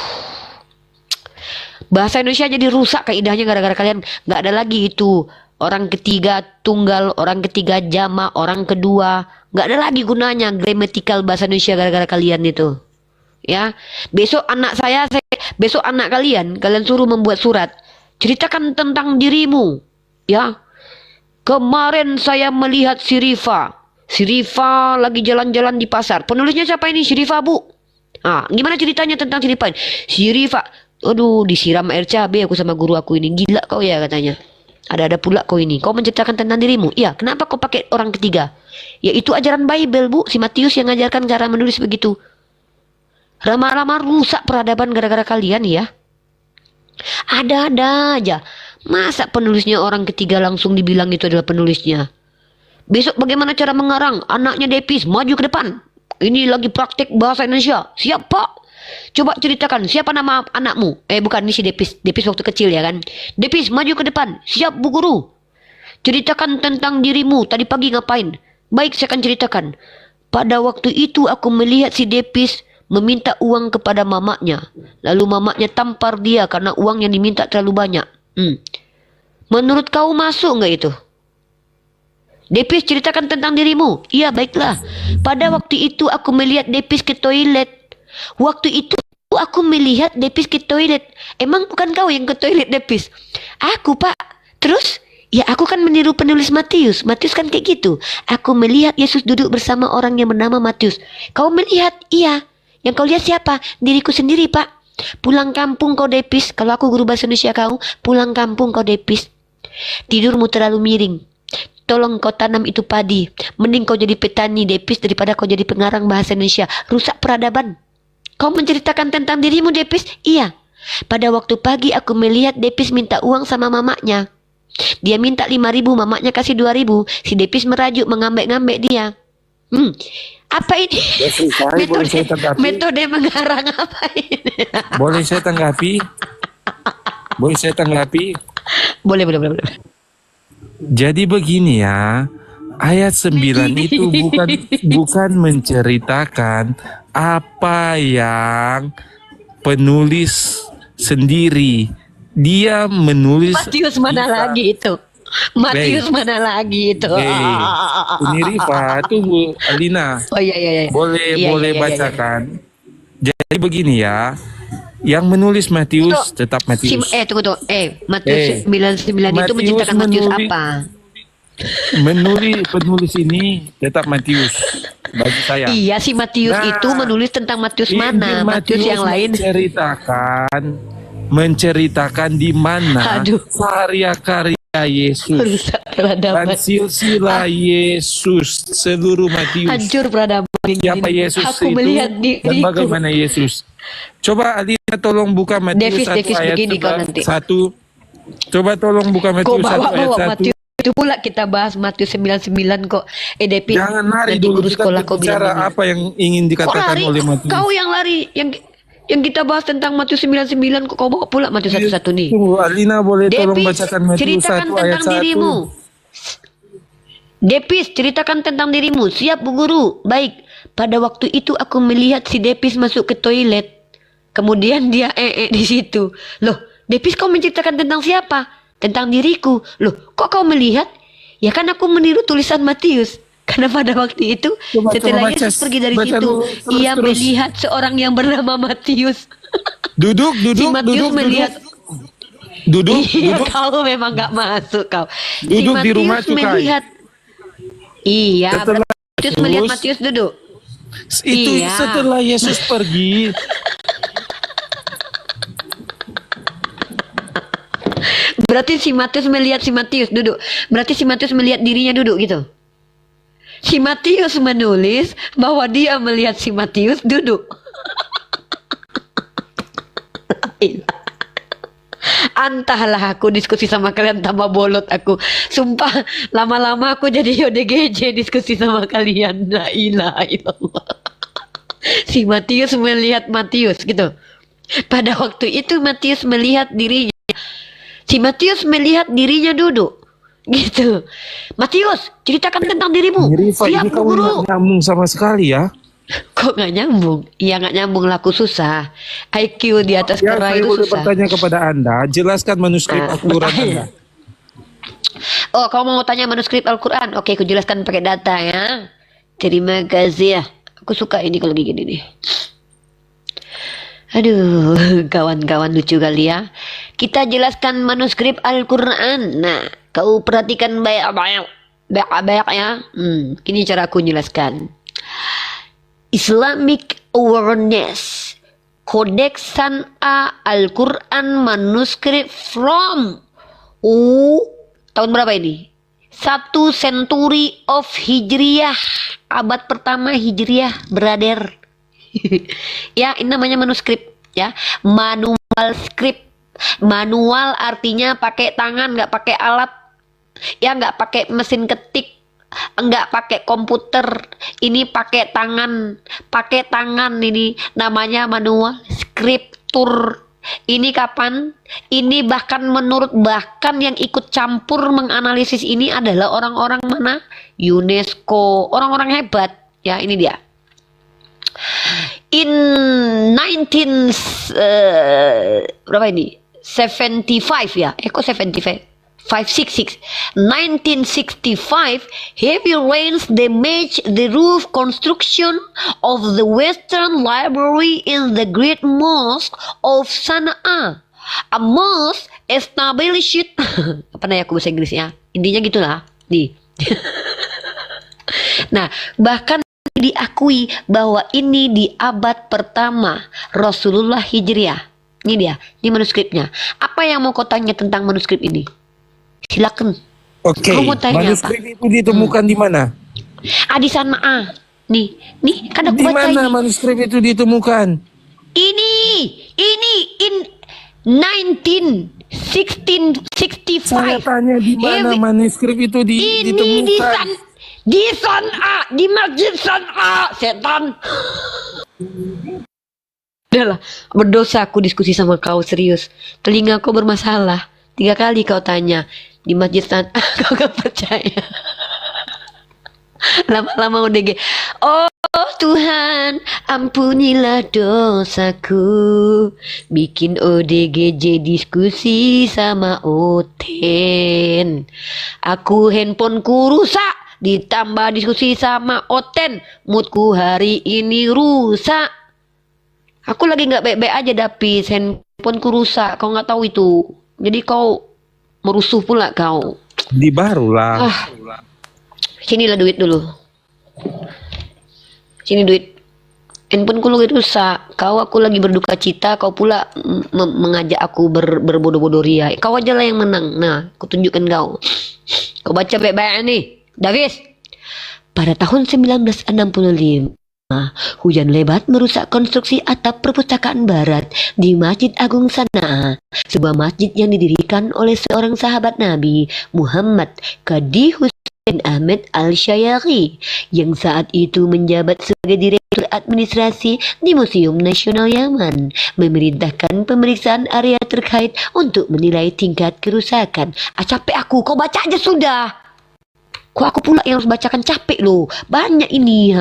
Bahasa Indonesia jadi rusak kaidahnya gara-gara kalian. Nggak ada lagi itu orang ketiga tunggal, orang ketiga jama, orang kedua. Nggak ada lagi gunanya gramatikal bahasa Indonesia gara-gara kalian itu. Ya, besok anak kalian suruh membuat surat. Ceritakan tentang dirimu. Ya, kemarin saya melihat si Rifa. Si Rifa lagi jalan-jalan di pasar. Penulisnya siapa ini? Si Rifa, Bu. Ah, gimana ceritanya tentang si Rifa? Si Rifa, aduh, disiram air cabai aku sama guru aku ini. Gila kau ya, katanya. Ada pula kau ini. Kau menceritakan tentang dirimu. Iya, kenapa kau pakai orang ketiga? Ya itu ajaran Bible, Bu. Si Matius yang ngajarkan cara menulis begitu. Lama-lama rusak peradaban gara-gara kalian ya. Ada-ada aja. Masa penulisnya orang ketiga langsung dibilang itu adalah penulisnya? Besok bagaimana cara mengarang? Anaknya Depis maju ke depan. Ini lagi praktik bahasa Indonesia. Siap, Pak? Coba ceritakan siapa nama anakmu? Bukan, ini si Depis. Depis waktu kecil ya kan. Depis maju ke depan. Siap, Bu Guru. Ceritakan tentang dirimu. Tadi pagi ngapain? Baik, saya akan ceritakan. Pada waktu itu aku melihat si Depis meminta uang kepada mamanya. Lalu mamanya tampar dia karena uang yang diminta terlalu banyak. Menurut kau masuk nggak itu? Depis, ceritakan tentang dirimu. Iya, baiklah. Pada waktu itu aku melihat Depis ke toilet. Waktu itu aku melihat Depis ke toilet. Emang bukan kau yang ke toilet, Depis? Aku, Pak. Terus? Ya, aku kan meniru penulis Matius. Matius kan kayak gitu. Aku melihat Yesus duduk bersama orang yang bernama Matius. Kau melihat? Iya. Yang kau lihat siapa? Diriku sendiri, Pak. Pulang kampung kau, Depis. Kalau aku guru bahasa Indonesia kau, pulang kampung kau, Depis. Tidurmu terlalu miring. Tolong kau tanam itu padi. Mending kau jadi petani, Depis, daripada kau jadi pengarang bahasa Indonesia. Rusak peradaban. Kau menceritakan tentang dirimu, Depis? Iya. Pada waktu pagi aku melihat Depis minta uang sama mamanya. Dia minta 5.000, mamanya kasih 2.000. Si Depis merajuk, mengambek-ngambek dia. Apa ini? Boleh saya tanggapi? Metode mengarang apa ini? Boleh saya tanggapi? Boleh saya tanggapi? Boleh. Jadi begini ya, ayat 9 itu bukan menceritakan apa yang penulis sendiri. Dia menulis Matius mana lagi itu? Matius mana lagi itu? Ini Rifa, tunggu Alina. Oh iya. Boleh bacakan. Jadi begini ya. Yang menulis Matius tetap Matius. Tunggu. Matius 99 itu menceritakan Matius apa? Penulis ini tetap Matius bagi saya. Iya, si Matius itu menulis tentang Matius mana? Matius yang lain menceritakan di mana karya-karya Yesus rusak peradaban. dan silsilah Yesus seluruh Matius. Hancur peradaban. Siapa Yesus Aku itu melihat dan diriku. bagaimana Yesus? Coba Alina tolong buka Matius 1 ayat begini kau nanti. 1. Coba tolong buka Kok Matius 1 ayat bawa 1. Matius itu pula kita bahas Matius 99 kok. Depis. Jangan lari nanti dulu, guru kita sekolah kau bilang bicara begini. apa yang ingin Kok dikatakan lari? oleh Matius. Kau yang lari, yang kita bahas tentang Matius 99 kok kau bawa pula Matius 1 nih. Tunggu, Alina boleh tolong Depis, bacakan Matius 1 ceritakan ayat tentang 1. dirimu. Depis, ceritakan tentang dirimu. Siap, Bu Guru. Baik. Pada waktu itu aku melihat si Depis masuk ke toilet. Kemudian dia di situ. Loh, Depis, kau menceritakan tentang siapa? Tentang diriku. Loh, kok kau melihat? Ya kan aku meniru tulisan Matius. Karena pada waktu itu setelah baca, Yesus pergi dari baca situ, dulu, ia terus. melihat seorang yang bernama Matius. Duduk. Si Matius melihat. Duduk. Iya, kau memang gak masuk kau. Si Duduk di rumah Matius cukai. melihat. Iya, Setelah Matius melihat Yesus- Matius duduk. Itu Iya. setelah Yesus pergi. Berarti si Matius melihat si Matius duduk. Berarti si Matius melihat dirinya duduk gitu. Si Matius menulis bahwa dia melihat si Matius duduk. Entahlah, aku diskusi sama kalian tambah bolot aku. Sumpah, lama-lama aku jadi ODGJ diskusi sama kalian. La ilaha illallah. Si Matius melihat Matius gitu. Pada waktu itu Matius melihat dirinya. Si Matius melihat dirinya duduk. Gitu. Matius, ceritakan tentang dirimu. Rifa, Siap, ini Bu kamu Guru. nggak nyambung sama sekali ya. Kok nggak nyambung? Iya, nggak nyambung, laku susah. IQ di atas Ya, kera saya itu boleh susah. bertanya kepada Anda, jelaskan manuskrip Al-Quran Anda. Oh, kau mau tanya manuskrip Al-Quran? Oke, aku jelaskan pakai data ya. Terima kasih ya. Aku suka ini kalau gini nih. Aduh, kawan-kawan lucu kali ya. Kita jelaskan manuskrip Al-Quran. Nah, kau perhatikan baik-baik. Banyak ya. Ini cara aku jelaskan. Islamic Awareness Codex San'a Al-Quran manuskrip from tahun berapa ini? 1 century of Hijriyah, abad pertama Hijriyah, brother. Ya, ini namanya manuskrip ya, manual script. Manual artinya pakai tangan, nggak pakai alat, ya nggak pakai mesin ketik, nggak pakai komputer, ini pakai tangan ini namanya manual skriptur. Ini kapan? Ini bahkan yang ikut campur menganalisis ini adalah orang-orang mana? UNESCO, orang-orang hebat ya. Ini dia. In berapa ini? 75 ya. Kok 75? 1965, heavy rains damaged the roof construction of the Western Library in the Great Mosque of Sana'a. A mosque established apa namanya aku bahasa Inggrisnya? Intinya gitulah. Nih. Nah, bahkan diakui bahwa ini di abad pertama Rasulullah Hijriah. Ini dia, ini manuskripnya. Apa yang mau kau tanya tentang manuskrip ini? Silakan. Oke, Kau mau tanya manuskrip apa? itu ditemukan di mana? Di sana. Nih kan aku Di baca mana ini. manuskrip itu ditemukan? Ini in 1965. Saya tanya di mana Heavy- manuskrip itu Ini ditemukan? di San'a, di Masjid San'a, setan. Udahlah, berdosa aku diskusi sama kau, serius. Telingaku bermasalah. 3 kali kau tanya di Masjid San'a, kau gak percaya. Lama-lama ODG. Oh Tuhan, ampunilah dosaku. Bikin ODGJ diskusi sama Oten. Aku handphoneku rusak, ditambah diskusi sama Oten. Moodku hari ini rusak. Aku lagi nggak baik-baik aja, Dapis. Handphoneku rusak, kau nggak tahu itu. Jadi kau merusuh pula kau. Di barulah. Sinilah duit dulu. Sini duit. Handphoneku lagi rusak. Aku lagi berduka cita. Kau pula mengajak aku berbodoh-bodoh ria. Kau aja lah yang menang. Nah, aku tunjukkan kau. Kau baca baik-baik nih, Davis. Pada tahun 1965, hujan lebat merusak konstruksi atap perpustakaan barat di Masjid Agung Sana'a, sebuah masjid yang didirikan oleh seorang sahabat Nabi, Muhammad Qadi Hussein Ahmed Al-Syayaghi, yang saat itu menjabat sebagai Direktur Administrasi di Museum Nasional Yaman, memerintahkan pemeriksaan area terkait untuk menilai tingkat kerusakan. Capek aku, kau baca aja sudah. Kok aku pula yang harus bacakan, capek loh. Banyak ini,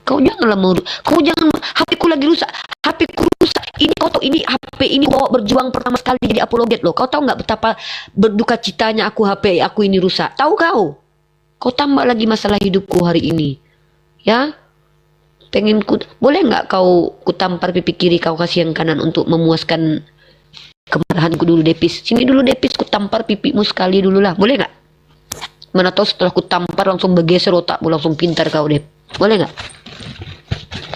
Kau janganlah kau jangan, HP ku lagi rusak. HP ku rusak. Ini kau tahu, ini HP ini bawa berjuang pertama sekali jadi apologet loh. Kau tahu nggak betapa berduka citanya aku, HP aku ini rusak? Tahu kau? Kau tambah lagi masalah hidupku hari ini. Ya? Boleh nggak kau tampar pipi kiri, kau kasih yang kanan untuk memuaskan kemarahanku dulu, Depis. Sini dulu, Depis, ku tampar pipimu sekali dulu lah. Boleh nggak? Mana tahu setelah ku tampar langsung bergeser otakmu, langsung pintar kau, Dep. Boleh nggak?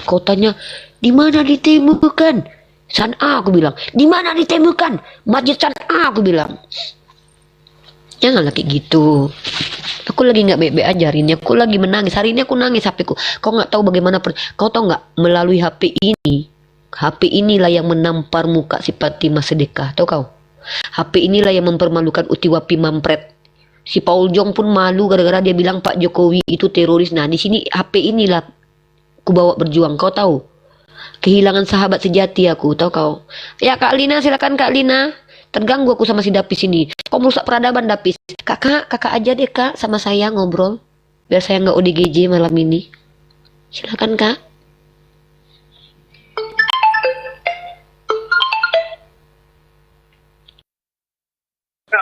Kau tanya, di mana ditemukan? San'a, aku bilang. Di mana ditemukan? Masjid San'a, aku bilang. Janganlah kayak gitu. Aku lagi nggak baik-baik aja hari ini. Aku lagi menangis. Hari ini aku nangis HP ku. Kau nggak tahu bagaimana. Kau tahu nggak, melalui HP inilah yang menampar muka si Fatimah Sedekah. Tahu kau? HP inilah yang mempermalukan Utiwapi Mampret. Si Paul Jong pun malu gara-gara dia bilang Pak Jokowi itu teroris. Nah, di sini HP inilah ku bawa berjuang. Kau tahu? Kehilangan sahabat sejati aku, tahu kau? Ya Kak Lina, silakan Kak Lina. Terganggu aku sama si Dapis ini. Kau merusak peradaban, Dapis. Kakak aja deh Kak sama saya ngobrol. Biar saya nggak ODGJ malam ini. Silakan Kak.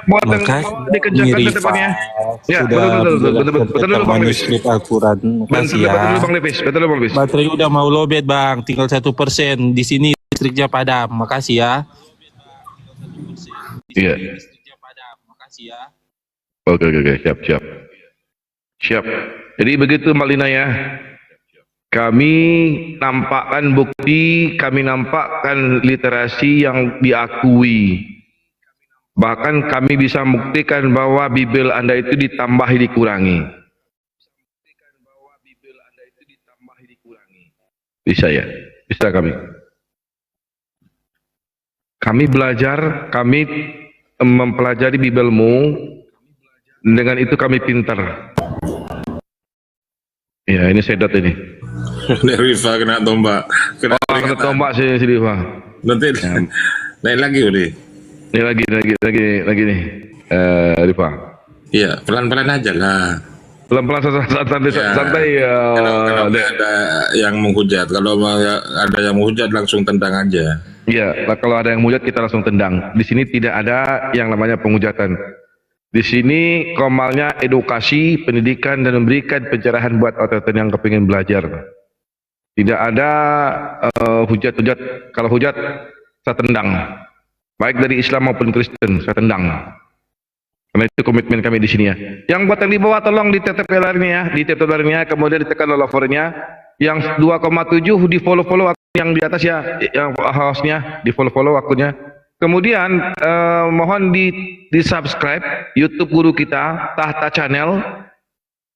Maka Miri depannya. Ya, sudah betul dulu Bang Lepis. manuskrip Al-Quran. Makasih Betul dulu ya. Bang Lepis. Betul dulu Bang Lepis. Baterai udah mau lowbat bang, tinggal 1%. Di sini listriknya padam. Makasih ya. Iya. Listriknya padam. Makasih ya. Oke, oke, oke. Siap, siap. Siap. Jadi begitu Mbak Lina ya. Kami nampakkan bukti, kami nampakkan literasi yang diakui. Bahkan kami bisa membuktikan bahwa Bible Anda itu ditambahi dikurangi. Bisa ya? Bisa kami. Kami belajar, kami mempelajari Biblemu, dengan itu kami pintar. Ya, ini sedat ini. Rifa kena tombak. Kena Oh, kena peringatan. tombak si Diva. Nanti naik lagi udah. Ini lagi nih. Diva. Iya, pelan-pelan aja lah. Pelan-pelan santai Ya. santai Kalau Dek. ada yang menghujat, kalau ada yang menghujat langsung tendang aja. Iya, kalau ada yang menghujat kita langsung tendang. Di sini tidak ada yang namanya penghujatan. Di sini komalnya edukasi, pendidikan dan memberikan pencerahan buat orang-orang yang kepingin belajar. Tidak ada hujat-hujat. Kalau hujat saya tendang. Baik dari Islam maupun Kristen saya tendang. Karena itu komitmen kami di sini ya. Yang buat yang di bawah tolong ditetep dolarnya ya, ditetep dolarnya, kemudian ditekan followernya. Yang 2,7 di follow akun yang di atas ya, yang hostnya di follow akunnya. Kemudian mohon di subscribe YouTube guru kita Tahta Channel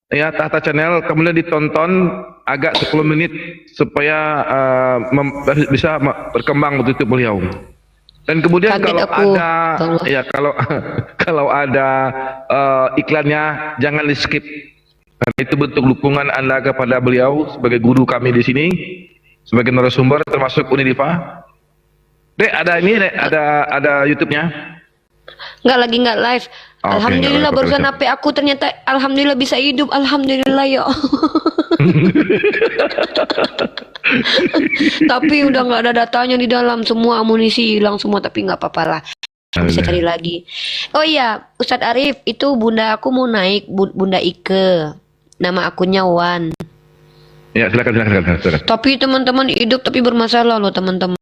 ya, Tahta Channel, kemudian ditonton agak 10 menit supaya bisa berkembang betul beliau. Dan kemudian Kaget kalau aku. ada Allah. ya kalau ada iklannya jangan di skip. Karena itu bentuk dukungan Anda kepada beliau sebagai guru kami di sini, sebagai narasumber termasuk Unidiva. Dek, ada ini, Dek, ada YouTube-nya. Nggak live. Oke, Alhamdulillah nggak apa-apa, barusan siap. HP aku ternyata alhamdulillah bisa hidup. Alhamdulillah ya. Tapi udah nggak ada datanya di dalam, semua amunisi hilang semua, tapi nggak apa-apa lah. Bisa cari lagi. Oh iya, Ustadz Arif, itu bunda aku mau naik, Bunda Ike. Nama akunnya Wan. Ya, silakan. Tapi teman-teman hidup tapi bermasalah loh teman-teman.